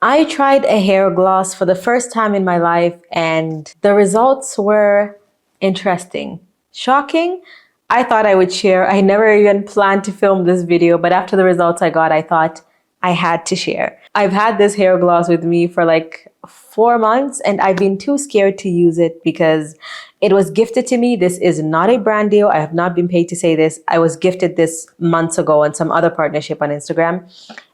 I tried a hair gloss for the first time in my life, and the results were interesting. Shocking. I thought I would share. I never even planned to film this video, but after the results I got, I thought I had to share. I've had this hair gloss with me for like 4 months, and I've been too scared to use it because it was gifted to me. This is not a brand deal. I have not been paid to say this. I was gifted this months ago on some other partnership on Instagram,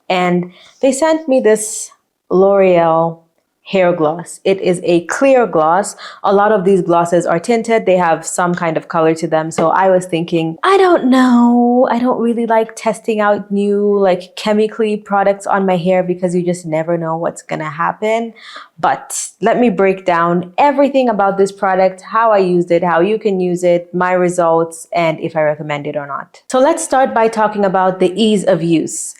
and they sent me this L'Oreal hair gloss. It is a clear gloss. A lot of these glosses are tinted. They have some kind of color to them. So I was thinking, I don't know. I don't really like testing out new like chemically products on my hair because you just never know what's gonna happen. But let me break down everything about this product, how I used it, how you can use it, my results, and if I recommend it or not. So let's start by talking about the ease of use.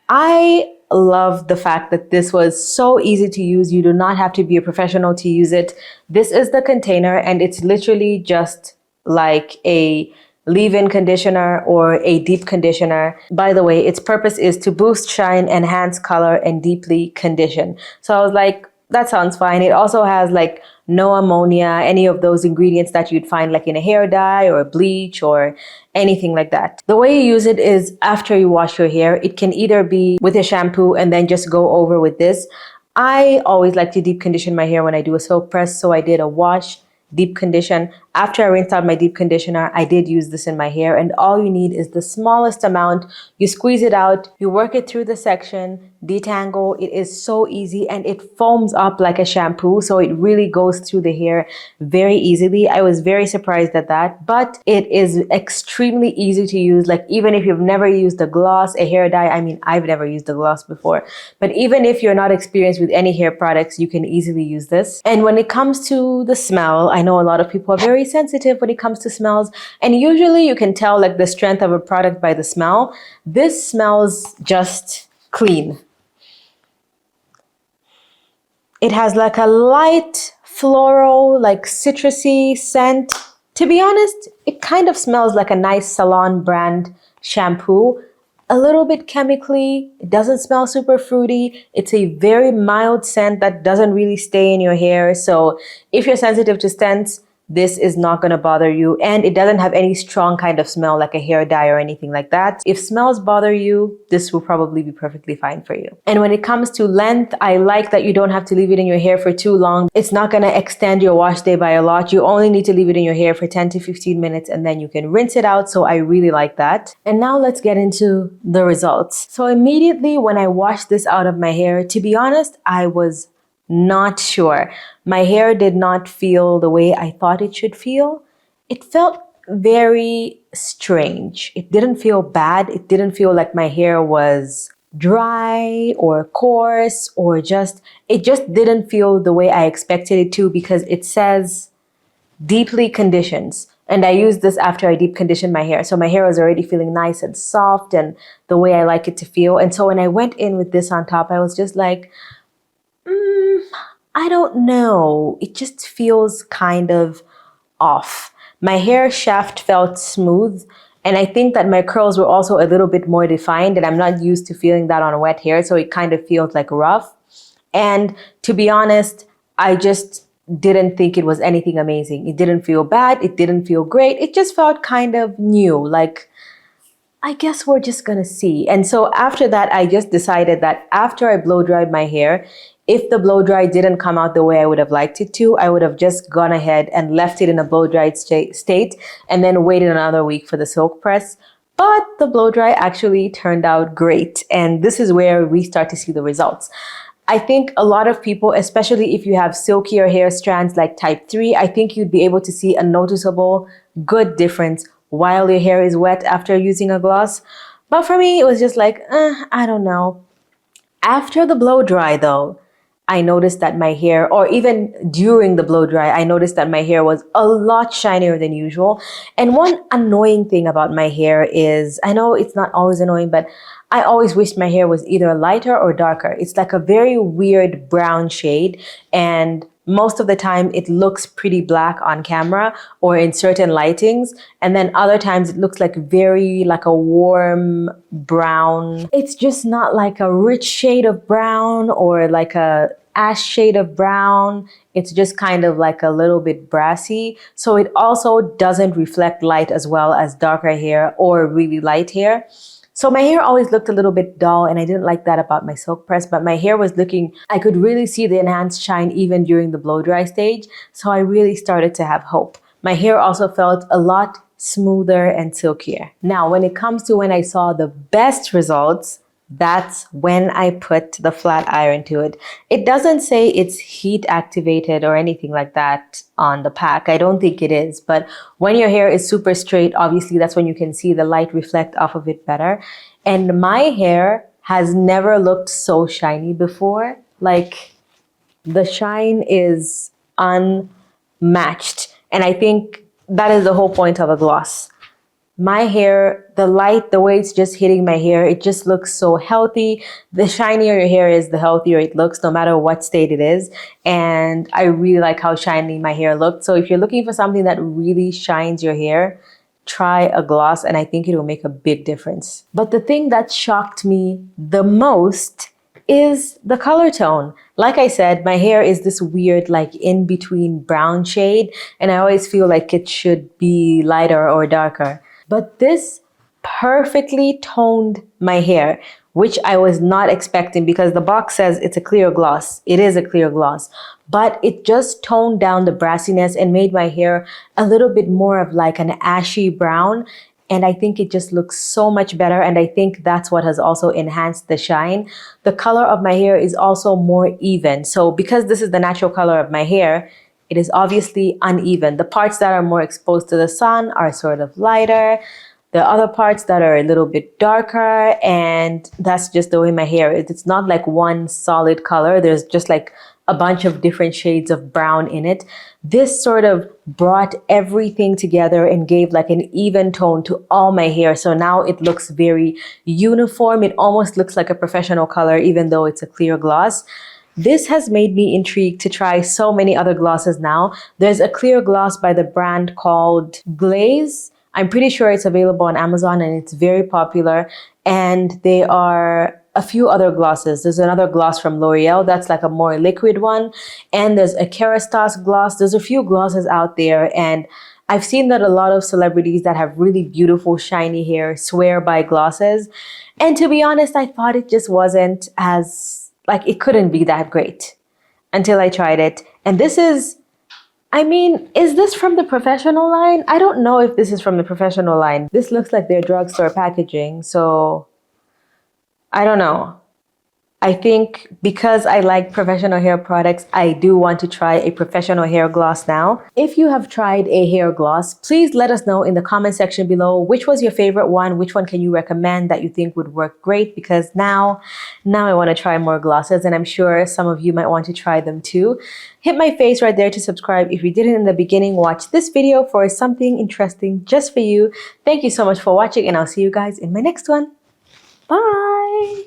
I love the fact that this was so easy to use. You do not have to be a professional to use it. This is the container, and it's literally just like a leave-in conditioner or a deep conditioner. By the way, its purpose is to boost shine, enhance color, and deeply condition. So I was like, that sounds fine. It also has like no ammonia, any of those ingredients that you'd find like in a hair dye or a bleach or anything like that. The way you use it is after you wash your hair. It can either be with a shampoo and then just go over with this. I always like to deep condition my hair when I do a soak press, so I did a wash, deep condition. After I rinsed out my deep conditioner, I did use this in my hair, and all you need is the smallest amount. You squeeze it out, you work it through the section, detangle. It is so easy, and it foams up like a shampoo, so it really goes through the hair very easily. I was very surprised at that, but it is extremely easy to use. Like even if you've never used a gloss, a hair dye, I mean, I've never used a gloss before, but even if you're not experienced with any hair products, you can easily use this. And when it comes to the smell, I know a lot of people are very sensitive when it comes to smells, and usually you can tell like the strength of a product by the smell. This smells just clean. It has like a light floral, like citrusy scent. To be honest, it kind of smells like a nice salon brand shampoo. A little bit chemically. It doesn't smell super fruity. It's a very mild scent that doesn't really stay in your hair. So if you're sensitive to scents, this is not going to bother you, and it doesn't have any strong kind of smell like a hair dye or anything like that. If smells bother you, this will probably be perfectly fine for you. And when it comes to length, I like that you don't have to leave it in your hair for too long. It's not going to extend your wash day by a lot. You only need to leave it in your hair for 10 to 15 minutes and then you can rinse it out. So I really like that. And now let's get into the results. So immediately when I washed this out of my hair, to be honest, I was not sure. My hair did not feel the way I thought it should feel. It felt very strange. It didn't feel bad. It didn't feel like my hair was dry or coarse or it just didn't feel the way I expected it to, because it says deeply conditions. And I used this after I deep conditioned my hair. So my hair was already feeling nice and soft and the way I like it to feel. And so when I went in with this on top, I was just like, I don't know. It just feels kind of off. My hair shaft felt smooth, and I think that my curls were also a little bit more defined, and I'm not used to feeling that on wet hair, so it kind of feels like rough. And to be honest, I just didn't think it was anything amazing. It didn't feel bad. It didn't feel great. It just felt kind of new, like, I guess we're just gonna see. And so after that, I just decided that after I blow dried my hair, if the blow dry didn't come out the way I would have liked it to, I would have just gone ahead and left it in a blow dried state and then waited another week for the soak press. But the blow dry actually turned out great. And this is where we start to see the results. I think a lot of people, especially if you have silkier hair strands like type 3, I think you'd be able to see a noticeable good difference while your hair is wet after using a gloss. But for me, it was just like, I don't know. After the blow dry though, I noticed that my hair, or even during the blow dry, I noticed that my hair was a lot shinier than usual. And one annoying thing about my hair is, I know it's not always annoying, but I always wish my hair was either lighter or darker. It's like a very weird brown shade, and most of the time it looks pretty black on camera or in certain lightings. And then other times it looks like like a warm brown. It's just not like a rich shade of brown or like a ash shade of brown. It's just kind of like a little bit brassy. So it also doesn't reflect light as well as darker hair or really light hair. So my hair always looked a little bit dull, and I didn't like that about my silk press, but my hair was looking, I could really see the enhanced shine even during the blow dry stage. So I really started to have hope. My hair also felt a lot smoother and silkier. Now, when it comes to when I saw the best results, that's when I put the flat iron to it. It doesn't say it's heat activated or anything like that on the pack. I don't think it is, but when your hair is super straight, obviously that's when you can see the light reflect off of it better. And my hair has never looked so shiny before. Like, the shine is unmatched. And I think that is the whole point of a gloss. My hair, the light, the way it's just hitting my hair, it just looks so healthy. The shinier your hair is, the healthier it looks, no matter what state it is. And I really like how shiny my hair looked. So if you're looking for something that really shines your hair, try a gloss, and I think it will make a big difference. But the thing that shocked me the most is the color tone. Like I said, my hair is this weird, like in between brown shade, and I always feel like it should be lighter or darker. But this perfectly toned my hair, which I was not expecting because the box says it's a clear gloss. It is a clear gloss, but it just toned down the brassiness and made my hair a little bit more of like an ashy brown. And I think it just looks so much better. And I think that's what has also enhanced the shine. The color of my hair is also more even. So because this is the natural color of my hair, it is obviously uneven. The parts that are more exposed to the sun are sort of lighter. The other parts that are a little bit darker, and that's just the way my hair is. It's not like one solid color. There's just like a bunch of different shades of brown in it. This sort of brought everything together and gave like an even tone to all my hair. So now it looks very uniform. It almost looks like a professional color, even though it's a clear gloss. This has made me intrigued to try so many other glosses now. There's a clear gloss by the brand called Glaze. I'm pretty sure it's available on Amazon and it's very popular. And there are a few other glosses. There's another gloss from L'Oreal that's like a more liquid one. And there's a Kerastase gloss. There's a few glosses out there. And I've seen that a lot of celebrities that have really beautiful, shiny hair swear by glosses. And to be honest, I thought it just wasn't as, like, it couldn't be that great until I tried it. And this is, I mean, is this from the professional line? I don't know if this is from the professional line. This looks like their drugstore packaging, so I don't know. I think because I like professional hair products, I do want to try a professional hair gloss now. If you have tried a hair gloss, please let us know in the comment section below which was your favorite one, which one can you recommend that you think would work great, because now I want to try more glosses, and I'm sure some of you might want to try them too. Hit my face right there to subscribe if you didn't in the beginning. Watch this video for something interesting just for you. Thank you so much for watching, and I'll see you guys in my next one. Bye!